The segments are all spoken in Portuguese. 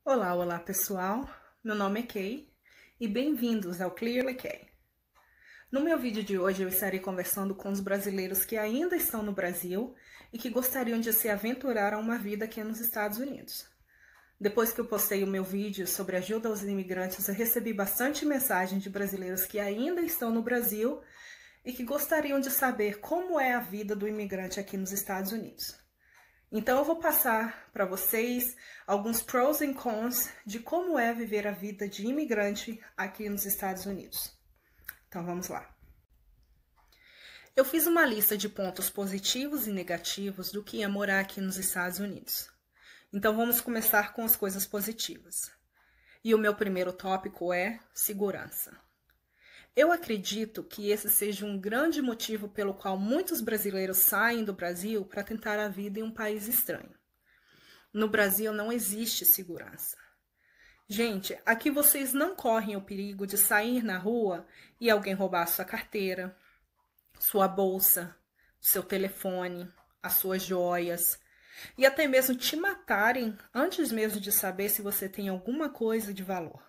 Olá, olá pessoal, meu nome é Kay e bem-vindos ao Clearly Kay. No meu vídeo de hoje eu estarei conversando com os brasileiros que ainda estão no Brasil e que gostariam de se aventurar a uma vida aqui nos Estados Unidos. Depois que eu postei o meu vídeo sobre ajuda aos imigrantes, eu recebi bastante mensagem de brasileiros que ainda estão no Brasil e que gostariam de saber como é a vida do imigrante aqui nos Estados Unidos. Então eu vou passar para vocês alguns pros e cons de como é viver a vida de imigrante aqui nos Estados Unidos. Então vamos lá. Eu fiz uma lista de pontos positivos e negativos do que é morar aqui nos Estados Unidos. Então vamos começar com as coisas positivas. E o meu primeiro tópico é segurança. Eu acredito que esse seja um grande motivo pelo qual muitos brasileiros saem do Brasil para tentar a vida em um país estranho. No Brasil não existe segurança. Gente, aqui vocês não correm o perigo de sair na rua e alguém roubar sua carteira, sua bolsa, seu telefone, as suas joias e até mesmo te matarem antes mesmo de saber se você tem alguma coisa de valor.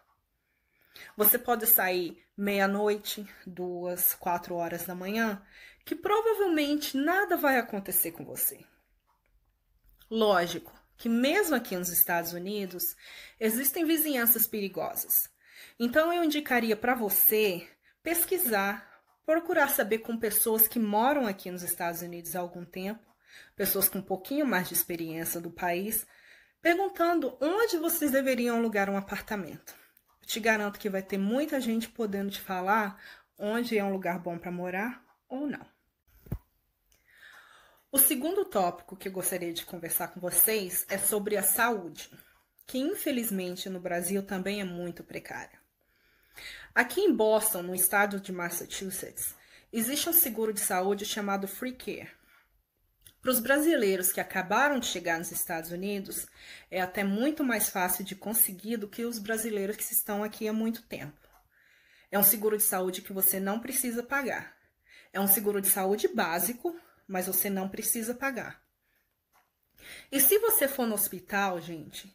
Você pode sair meia-noite, 2, 4 horas da manhã, que provavelmente nada vai acontecer com você. Lógico que mesmo aqui nos Estados Unidos, existem vizinhanças perigosas. Então eu indicaria para você pesquisar, procurar saber com pessoas que moram aqui nos Estados Unidos há algum tempo, pessoas com um pouquinho mais de experiência do país, perguntando onde vocês deveriam alugar um apartamento. Eu te garanto que vai ter muita gente podendo te falar onde é um lugar bom para morar ou não. O segundo tópico que eu gostaria de conversar com vocês é sobre a saúde, que infelizmente no Brasil também é muito precária. Aqui em Boston, no estado de Massachusetts, existe um seguro de saúde chamado Free Care. Para os brasileiros que acabaram de chegar nos Estados Unidos, é até muito mais fácil de conseguir do que os brasileiros que estão aqui há muito tempo. É um seguro de saúde que você não precisa pagar. É um seguro de saúde básico, mas você não precisa pagar. E se você for no hospital, gente,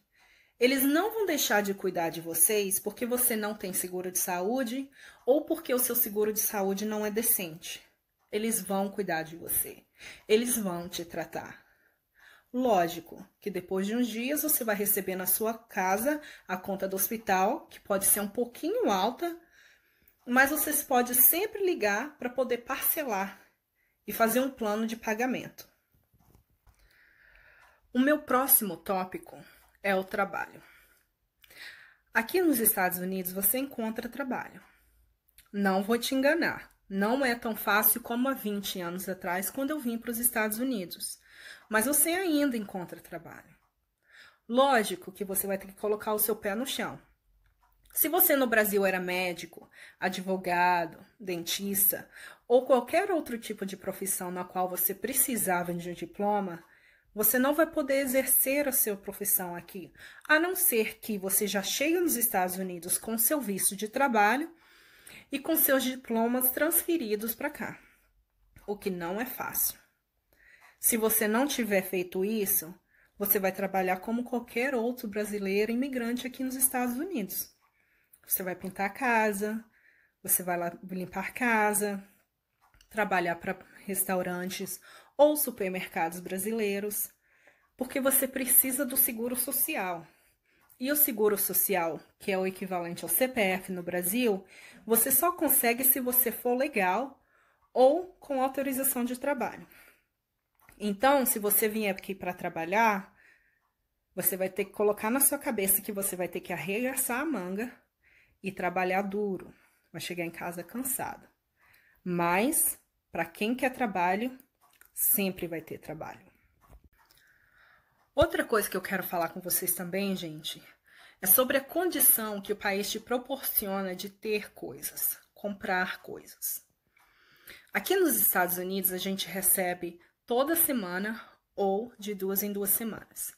eles não vão deixar de cuidar de vocês porque você não tem seguro de saúde ou porque o seu seguro de saúde não é decente. Eles vão cuidar de você. Eles vão te tratar. Lógico que depois de uns dias você vai receber na sua casa a conta do hospital, que pode ser um pouquinho alta, mas você pode sempre ligar para poder parcelar e fazer um plano de pagamento. O meu próximo tópico é o trabalho. Aqui nos Estados Unidos você encontra trabalho. Não vou te enganar. Não é tão fácil como há 20 anos atrás, quando eu vim para os Estados Unidos. Mas você ainda encontra trabalho. Lógico que você vai ter que colocar o seu pé no chão. Se você no Brasil era médico, advogado, dentista ou qualquer outro tipo de profissão na qual você precisava de um diploma, você não vai poder exercer a sua profissão aqui, a não ser que você já chegue nos Estados Unidos com seu visto de trabalho e com seus diplomas transferidos para cá, o que não é fácil. Se você não tiver feito isso, você vai trabalhar como qualquer outro brasileiro imigrante aqui nos Estados Unidos. Você vai pintar a casa, você vai lá limpar casa, trabalhar para restaurantes ou supermercados brasileiros, porque você precisa do seguro social. E o seguro social, que é o equivalente ao CPF no Brasil, você só consegue se você for legal ou com autorização de trabalho. Então, se você vier aqui para trabalhar, você vai ter que colocar na sua cabeça que você vai ter que arregaçar a manga e trabalhar duro. Vai chegar em casa cansado. Mas, para quem quer trabalho, sempre vai ter trabalho. Outra coisa que eu quero falar com vocês também, gente, é sobre a condição que o país te proporciona de ter coisas, comprar coisas. Aqui nos Estados Unidos, a gente recebe toda semana ou de 2 em 2 semanas.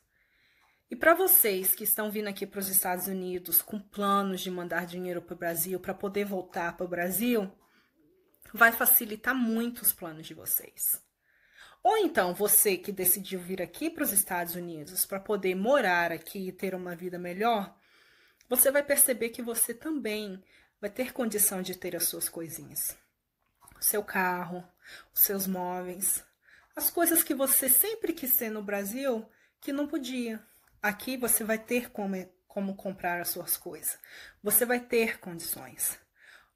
E para vocês que estão vindo aqui para os Estados Unidos com planos de mandar dinheiro para o Brasil, para poder voltar para o Brasil, vai facilitar muito os planos de vocês. Ou então você que decidiu vir aqui para os Estados Unidos para poder morar aqui e ter uma vida melhor, você vai perceber que você também vai ter condição de ter as suas coisinhas. O seu carro, os seus móveis, as coisas que você sempre quis ter no Brasil que não podia. Aqui você vai ter como comprar as suas coisas. Você vai ter condições.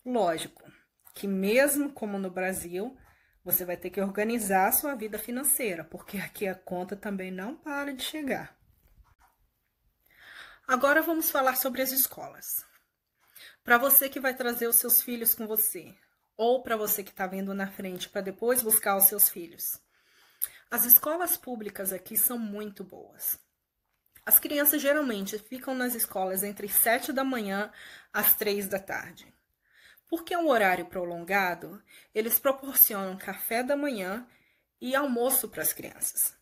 Lógico que mesmo como no Brasil, você vai ter que organizar a sua vida financeira, porque aqui a conta também não para de chegar. Agora vamos falar sobre as escolas. Para você que vai trazer os seus filhos com você, ou para você que está vindo na frente para depois buscar os seus filhos. As escolas públicas aqui são muito boas. As crianças geralmente ficam nas escolas entre 7 da manhã às 3 da tarde. Porque é um horário prolongado, eles proporcionam café da manhã e almoço para as crianças.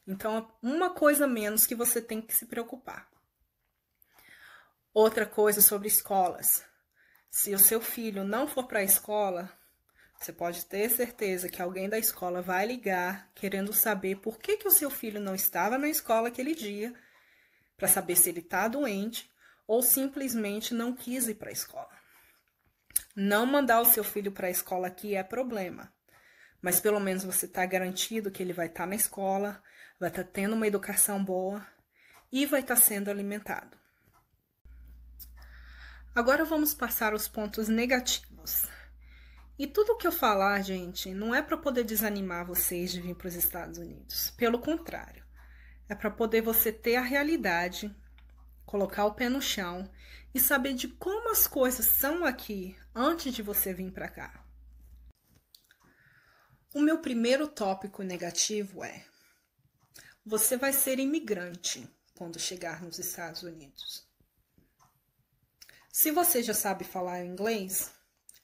Então, uma coisa a menos que você tem que se preocupar. Outra coisa sobre escolas. Se o seu filho não for para a escola, você pode ter certeza que alguém da escola vai ligar querendo saber por que o seu filho não estava na escola aquele dia, para saber se ele está doente ou simplesmente não quis ir para a escola. Não mandar o seu filho para a escola aqui é problema, mas pelo menos você está garantido que ele vai estar na escola, vai estar tendo uma educação boa e vai estar sendo alimentado. Agora vamos passar os pontos negativos. E tudo que eu falar, gente, não é para poder desanimar vocês de vir para os Estados Unidos. Pelo contrário, é para poder você ter a realidade, colocar o pé no chão e saber de como as coisas são aqui antes de você vir para cá. O meu primeiro tópico negativo é: você vai ser imigrante quando chegar nos Estados Unidos. Se você já sabe falar inglês,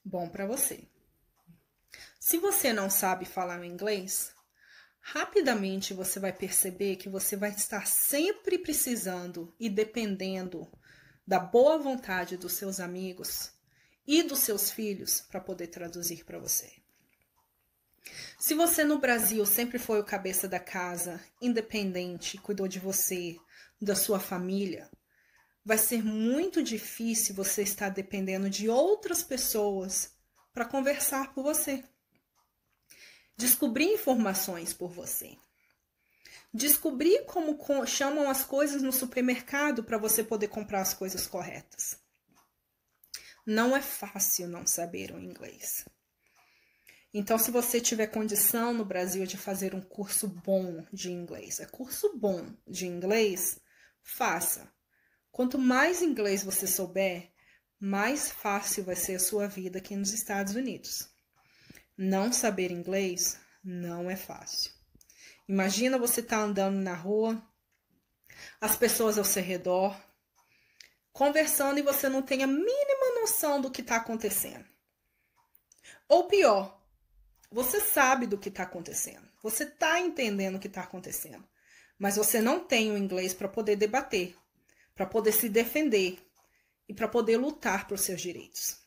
bom para você. Se você não sabe falar inglês, rapidamente você vai perceber que você vai estar sempre precisando e dependendo da boa vontade dos seus amigos e dos seus filhos para poder traduzir para você. Se você no Brasil sempre foi o cabeça da casa, independente, cuidou de você, da sua família, vai ser muito difícil você estar dependendo de outras pessoas para conversar por você. Descobrir informações por você. Descobrir como chamam as coisas no supermercado para você poder comprar as coisas corretas. Não é fácil não saber o inglês. Então, se você tiver condição no Brasil de fazer um curso bom de inglês, faça. Quanto mais inglês você souber, mais fácil vai ser a sua vida aqui nos Estados Unidos. Não saber inglês não é fácil. Imagina você estar andando na rua, as pessoas ao seu redor, conversando e você não tem a mínima noção do que está acontecendo. Ou pior, você sabe do que está acontecendo, você está entendendo o que está acontecendo, mas você não tem o inglês para poder debater, para poder se defender e para poder lutar pelos seus direitos.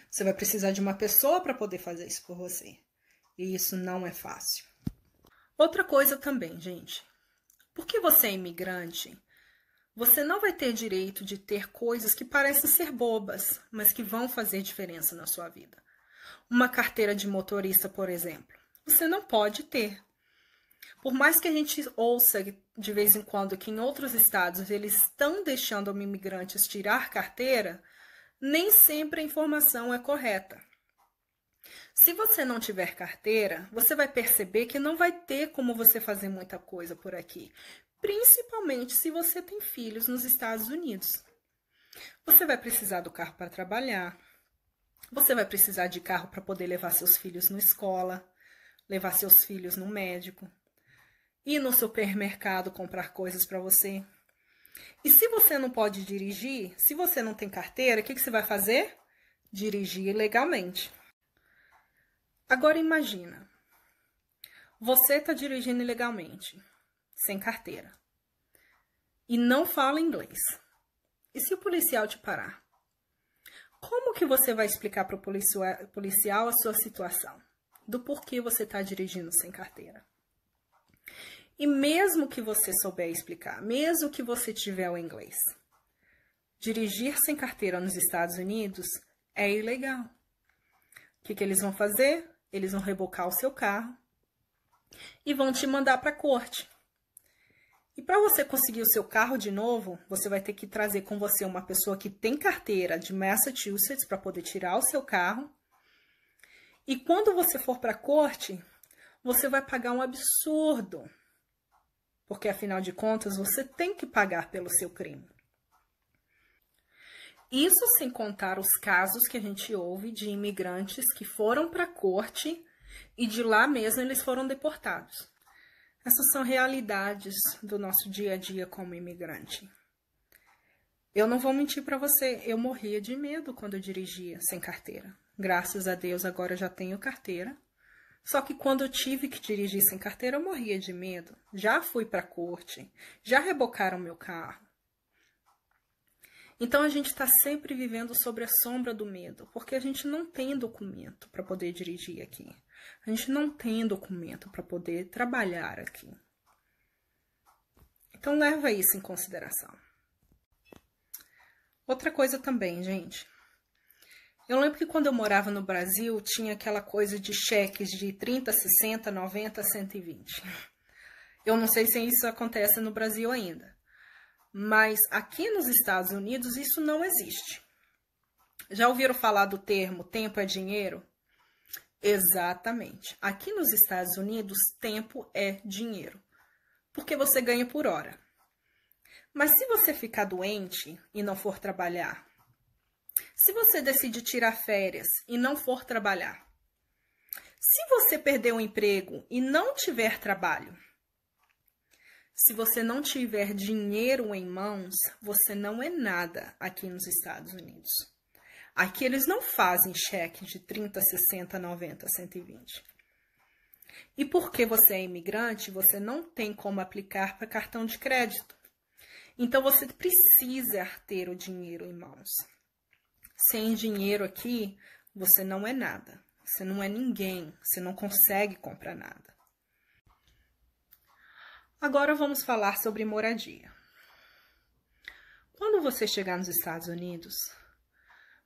Você vai precisar de uma pessoa para poder fazer isso por você. E isso não é fácil. Outra coisa também, gente. Porque você é imigrante, você não vai ter direito de ter coisas que parecem ser bobas, mas que vão fazer diferença na sua vida. Uma carteira de motorista, por exemplo, você não pode ter. Por mais que a gente ouça de vez em quando que em outros estados eles estão deixando imigrantes tirar carteira, nem sempre a informação é correta. Se você não tiver carteira, você vai perceber que não vai ter como você fazer muita coisa por aqui, principalmente se você tem filhos nos Estados Unidos. Você vai precisar do carro para trabalhar, você vai precisar de carro para poder levar seus filhos na escola, levar seus filhos no médico, ir no supermercado comprar coisas para você. E se você não pode dirigir, se você não tem carteira, o que você vai fazer? Dirigir ilegalmente. Agora imagina, você está dirigindo ilegalmente, sem carteira, e não fala inglês. E se o policial te parar? Como que você vai explicar para o policial a sua situação? do porquê você está dirigindo sem carteira. E mesmo que você souber explicar, mesmo que você tiver o inglês, dirigir sem carteira nos Estados Unidos é ilegal. O que eles vão fazer? Eles vão rebocar o seu carro e vão te mandar para a corte. E para você conseguir o seu carro de novo, você vai ter que trazer com você uma pessoa que tem carteira de Massachusetts para poder tirar o seu carro. E quando você for para a corte, você vai pagar um absurdo. Porque, afinal de contas, você tem que pagar pelo seu crime. Isso sem contar os casos que a gente ouve de imigrantes que foram para a corte e de lá mesmo eles foram deportados. Essas são realidades do nosso dia a dia como imigrante. Eu não vou mentir para você, eu morria de medo quando eu dirigia sem carteira. Graças a Deus agora eu já tenho carteira. Só que quando eu tive que dirigir sem carteira, eu morria de medo. Já fui para a corte, já rebocaram meu carro. Então a gente está sempre vivendo sobre a sombra do medo, porque a gente não tem documento para poder dirigir aqui. A gente não tem documento para poder trabalhar aqui. Então leva isso em consideração. Outra coisa também, gente. Eu lembro que quando eu morava no Brasil, tinha aquela coisa de cheques de 30, 60, 90, 120. Eu não sei se isso acontece no Brasil ainda. Mas aqui nos Estados Unidos isso não existe. Já ouviram falar do termo tempo é dinheiro? Exatamente. Aqui nos Estados Unidos, tempo é dinheiro. Porque você ganha por hora. Mas se você ficar doente e não for trabalhar, se você decidir tirar férias e não for trabalhar, se você perder um emprego e não tiver trabalho, se você não tiver dinheiro em mãos, você não é nada aqui nos Estados Unidos. Aqui eles não fazem cheque de 30, 60, 90, 120. E porque você é imigrante, você não tem como aplicar para cartão de crédito. Então você precisa ter o dinheiro em mãos. Sem dinheiro aqui, você não é nada. Você não é ninguém. Você não consegue comprar nada. Agora vamos falar sobre moradia. Quando você chegar nos Estados Unidos,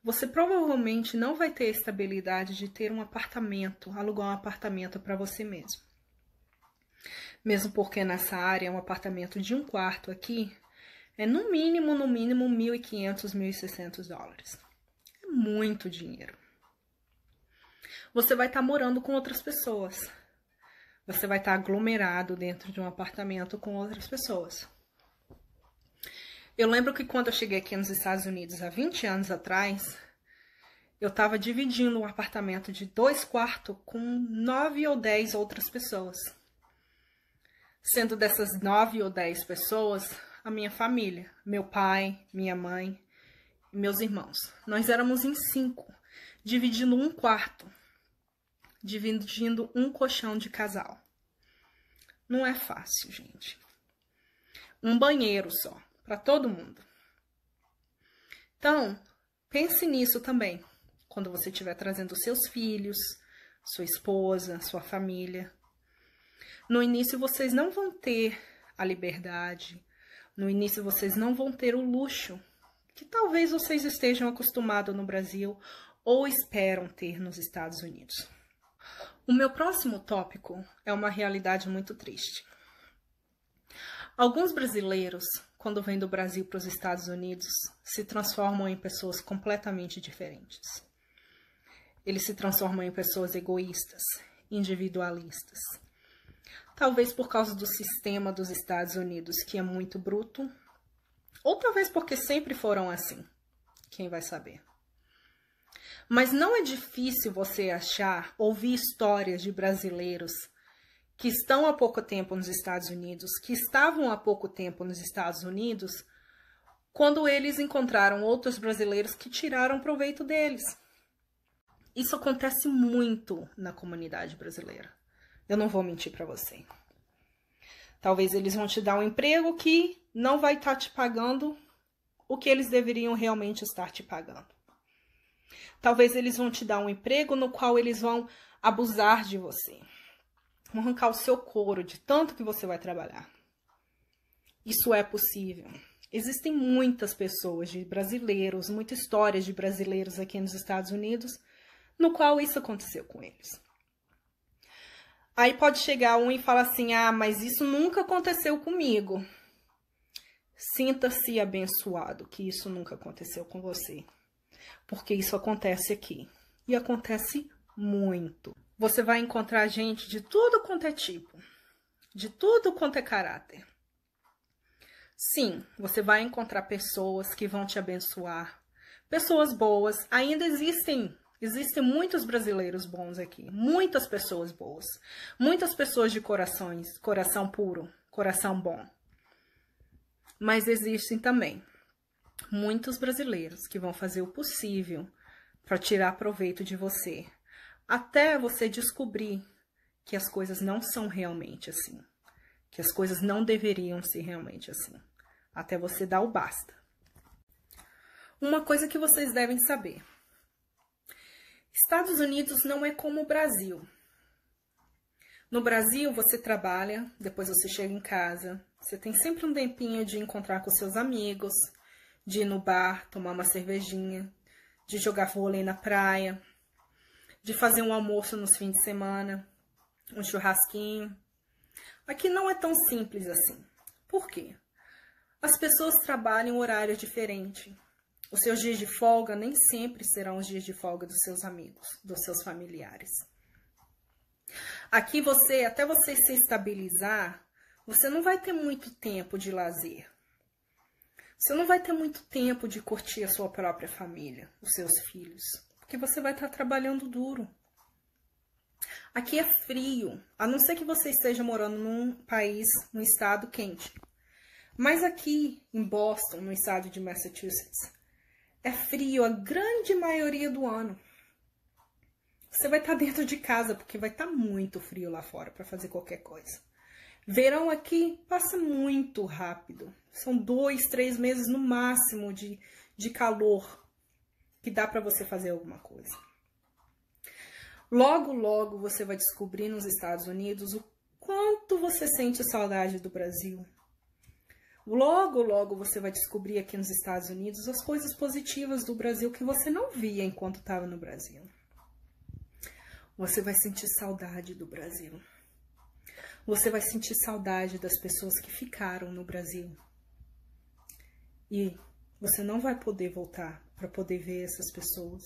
você provavelmente não vai ter a estabilidade de ter um apartamento, alugar um apartamento para você mesmo. Mesmo porque nessa área, um apartamento de um quarto aqui é no mínimo $1.500, $1.600. É muito dinheiro. Você vai estar morando com outras pessoas. Você vai estar aglomerado dentro de um apartamento com outras pessoas. Eu lembro que quando eu cheguei aqui nos Estados Unidos há 20 anos atrás, eu estava dividindo um apartamento de 2 quartos com 9 ou 10 outras pessoas. Sendo dessas 9 ou 10 pessoas, a minha família, meu pai, minha mãe e meus irmãos. Nós éramos em 5, dividindo um quarto. Dividindo um colchão de casal. Não é fácil, gente. Um banheiro só, para todo mundo. Então, pense nisso também, quando você estiver trazendo seus filhos, sua esposa, sua família. No início, vocês não vão ter a liberdade. No início, vocês não vão ter o luxo que talvez vocês estejam acostumados no Brasil ou esperam ter nos Estados Unidos. O meu próximo tópico é uma realidade muito triste. Alguns brasileiros, quando vêm do Brasil para os Estados Unidos, se transformam em pessoas completamente diferentes. Eles se transformam em pessoas egoístas, individualistas. Talvez por causa do sistema dos Estados Unidos, que é muito bruto, ou talvez porque sempre foram assim. Quem vai saber? Mas não é difícil você ouvir histórias de brasileiros que estão há pouco tempo nos Estados Unidos, que estavam há pouco tempo nos Estados Unidos, quando eles encontraram outros brasileiros que tiraram proveito deles. Isso acontece muito na comunidade brasileira. Eu não vou mentir para você. Talvez eles vão te dar um emprego que não vai estar te pagando o que eles deveriam realmente estar te pagando. Talvez eles vão te dar um emprego no qual eles vão abusar de você. Vão arrancar o seu couro de tanto que você vai trabalhar. Isso é possível. Existem muitas pessoas de brasileiros, muitas histórias de brasileiros aqui nos Estados Unidos, no qual isso aconteceu com eles. Aí pode chegar um e falar assim, ah, mas isso nunca aconteceu comigo. Sinta-se abençoado que isso nunca aconteceu com você. Porque isso acontece aqui. E acontece muito. Você vai encontrar gente de tudo quanto é tipo. De tudo quanto é caráter. Sim, você vai encontrar pessoas que vão te abençoar. Pessoas boas. Ainda existem muitos brasileiros bons aqui. Muitas pessoas boas. Muitas pessoas de coração puro, coração bom. Mas existem também muitos brasileiros que vão fazer o possível para tirar proveito de você. Até você descobrir que as coisas não são realmente assim. Que as coisas não deveriam ser realmente assim. Até você dar o basta. Uma coisa que vocês devem saber. Estados Unidos não é como o Brasil. No Brasil, você trabalha, depois você chega em casa. Você tem sempre um tempinho de encontrar com seus amigos, de ir no bar, tomar uma cervejinha, de jogar vôlei na praia, de fazer um almoço nos fins de semana, um churrasquinho. Aqui não é tão simples assim. Por quê? As pessoas trabalham em horário diferente. Os seus dias de folga nem sempre serão os dias de folga dos seus amigos, dos seus familiares. Aqui até você se estabilizar, você não vai ter muito tempo de lazer. Você não vai ter muito tempo de curtir a sua própria família, os seus filhos, porque você vai estar trabalhando duro. Aqui é frio, a não ser que você esteja morando num país, num estado quente. Mas aqui em Boston, no estado de Massachusetts, é frio a grande maioria do ano. Você vai estar dentro de casa, porque vai estar muito frio lá fora para fazer qualquer coisa. Verão aqui passa muito rápido. São 2, 3 meses no máximo de calor que dá para você fazer alguma coisa. Logo, logo você vai descobrir nos Estados Unidos o quanto você sente saudade do Brasil. Logo, logo você vai descobrir aqui nos Estados Unidos as coisas positivas do Brasil que você não via enquanto estava no Brasil. Você vai sentir saudade do Brasil. Você vai sentir saudade das pessoas que ficaram no Brasil. E você não vai poder voltar para poder ver essas pessoas,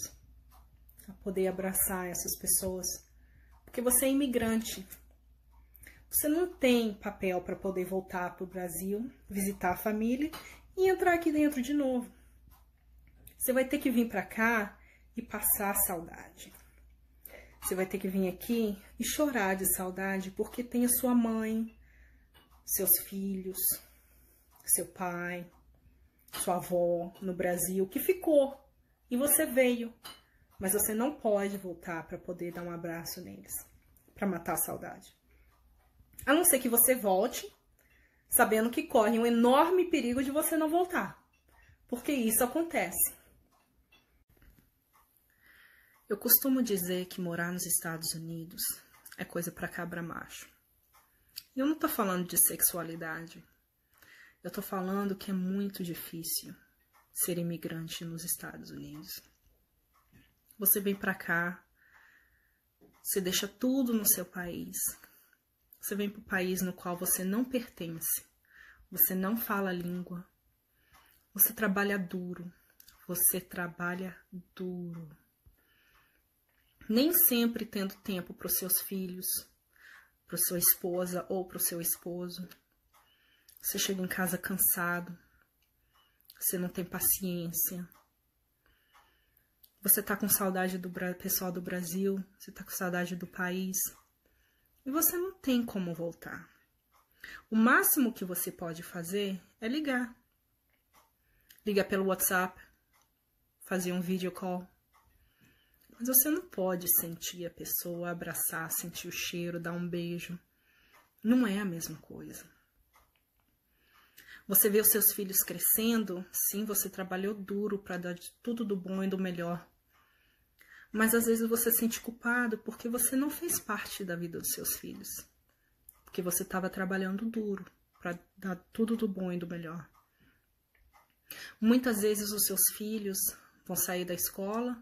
para poder abraçar essas pessoas, porque você é imigrante. Você não tem papel para poder voltar para o Brasil, visitar a família e entrar aqui dentro de novo. Você vai ter que vir para cá e passar saudade. Você vai ter que vir aqui e chorar de saudade porque tem a sua mãe, seus filhos, seu pai, sua avó no Brasil que ficou e você veio. Mas você não pode voltar para poder dar um abraço neles, para matar a saudade. A não ser que você volte, sabendo que corre um enorme perigo de você não voltar. Porque isso acontece. Eu costumo dizer que morar nos Estados Unidos é coisa para cabra macho. E eu não tô falando de sexualidade. Eu tô falando que é muito difícil ser imigrante nos Estados Unidos. Você vem para cá, você deixa tudo no seu país. Você vem para o país no qual você não pertence, você não fala a língua, você trabalha duro, Nem sempre tendo tempo para os seus filhos, para sua esposa ou para o seu esposo. Você chega em casa cansado, você não tem paciência. Você tá com saudade do pessoal do Brasil, você tá com saudade do país. E você não tem como voltar. O máximo que você pode fazer é ligar. Ligar pelo WhatsApp, fazer um video call. Mas você não pode sentir a pessoa, abraçar, sentir o cheiro, dar um beijo. Não é a mesma coisa. Você vê os seus filhos crescendo, sim, você trabalhou duro para dar tudo do bom e do melhor. Mas às vezes você se sente culpado porque você não fez parte da vida dos seus filhos. Porque você estava trabalhando duro para dar tudo do bom e do melhor. Muitas vezes os seus filhos vão sair da escola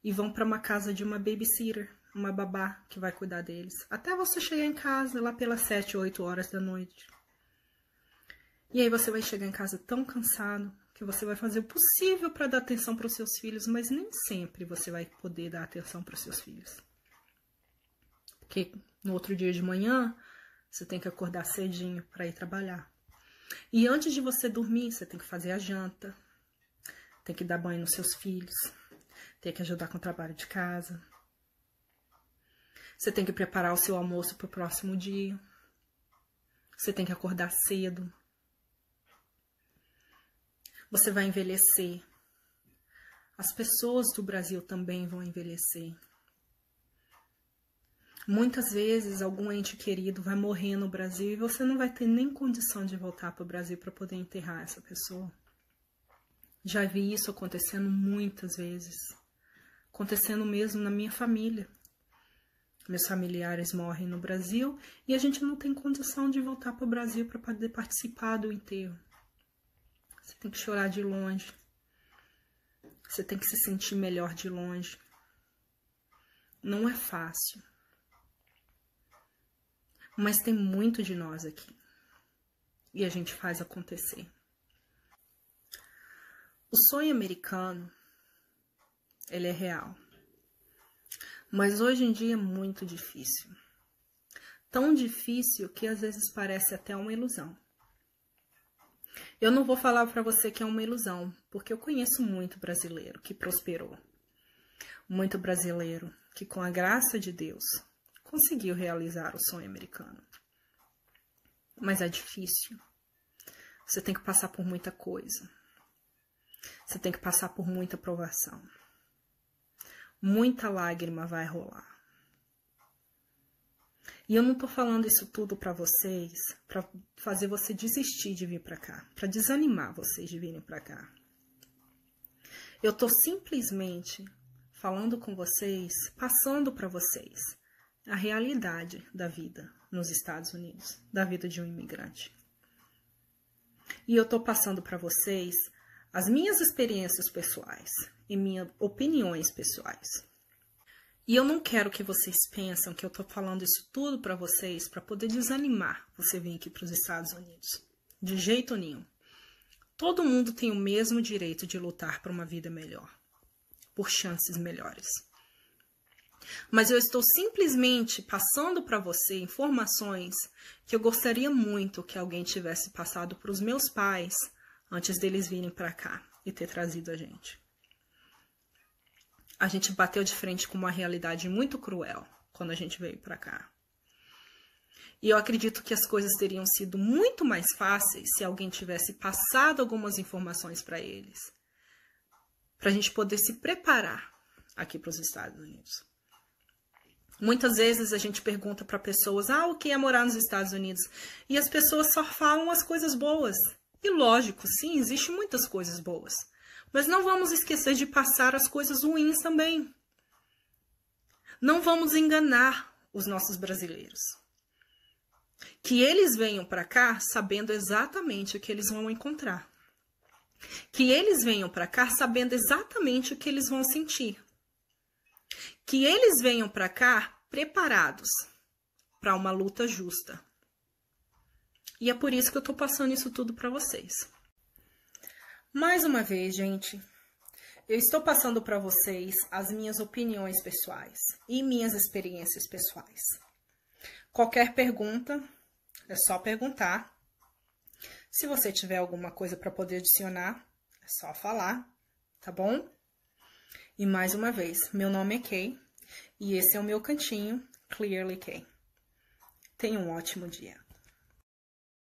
e vão para uma casa de uma babysitter, uma babá que vai cuidar deles. Até você chegar em casa lá pelas 7, 8 horas da noite. E aí você vai chegar em casa tão cansado que você vai fazer o possível para dar atenção para os seus filhos, mas nem sempre você vai poder dar atenção para os seus filhos. Porque no outro dia de manhã, você tem que acordar cedinho para ir trabalhar. E antes de você dormir, você tem que fazer a janta, tem que dar banho nos seus filhos, tem que ajudar com o trabalho de casa. Você tem que preparar o seu almoço para o próximo dia. Você tem que acordar cedo. Você vai envelhecer. As pessoas do Brasil também vão envelhecer. Muitas vezes algum ente querido vai morrer no Brasil e você não vai ter nem condição de voltar para o Brasil para poder enterrar essa pessoa. Já vi isso acontecendo muitas vezes. Acontecendo mesmo na minha família. Meus familiares morrem no Brasil e a gente não tem condição de voltar para o Brasil para poder participar do enterro. Você tem que chorar de longe. Você tem que se sentir melhor de longe. Não é fácil. Mas tem muito de nós aqui. E a gente faz acontecer. O sonho americano, ele é real. Mas hoje em dia é muito difícil. Tão difícil que às vezes parece até uma ilusão. Eu não vou falar para você que é uma ilusão, porque eu conheço muito brasileiro que prosperou. Muito brasileiro que, com a graça de Deus, conseguiu realizar o sonho americano. Mas é difícil. Você tem que passar por muita coisa. Você tem que passar por muita provação. Muita lágrima vai rolar. E eu não tô falando isso tudo para vocês, para fazer você desistir de vir para cá, para desanimar vocês de virem para cá. Eu tô simplesmente falando com vocês, passando para vocês a realidade da vida nos Estados Unidos, da vida de um imigrante. E eu tô passando para vocês as minhas experiências pessoais e minhas opiniões pessoais. E eu não quero que vocês pensem que eu tô falando isso tudo para vocês para poder desanimar você vir aqui para os Estados Unidos. De jeito nenhum. Todo mundo tem o mesmo direito de lutar por uma vida melhor, por chances melhores. Mas eu estou simplesmente passando para você informações que eu gostaria muito que alguém tivesse passado para os meus pais antes deles virem para cá e ter trazido a gente. A gente bateu de frente com uma realidade muito cruel quando a gente veio para cá. E eu acredito que as coisas teriam sido muito mais fáceis se alguém tivesse passado algumas informações para eles. Para a gente poder se preparar aqui para os Estados Unidos. Muitas vezes a gente pergunta para pessoas, o que é morar nos Estados Unidos? E as pessoas só falam as coisas boas. E lógico, sim, existem muitas coisas boas. Mas não vamos esquecer de passar as coisas ruins também. Não vamos enganar os nossos brasileiros. Que eles venham para cá sabendo exatamente o que eles vão encontrar. Que eles venham para cá sabendo exatamente o que eles vão sentir. Que eles venham para cá preparados para uma luta justa. E é por isso que eu estou passando isso tudo para vocês. Mais uma vez, gente, eu estou passando para vocês as minhas opiniões pessoais e minhas experiências pessoais. Qualquer pergunta, é só perguntar. Se você tiver alguma coisa para poder adicionar, é só falar, tá bom? E mais uma vez, meu nome é Kay e esse é o meu cantinho, Clearly Kay. Tenha um ótimo dia.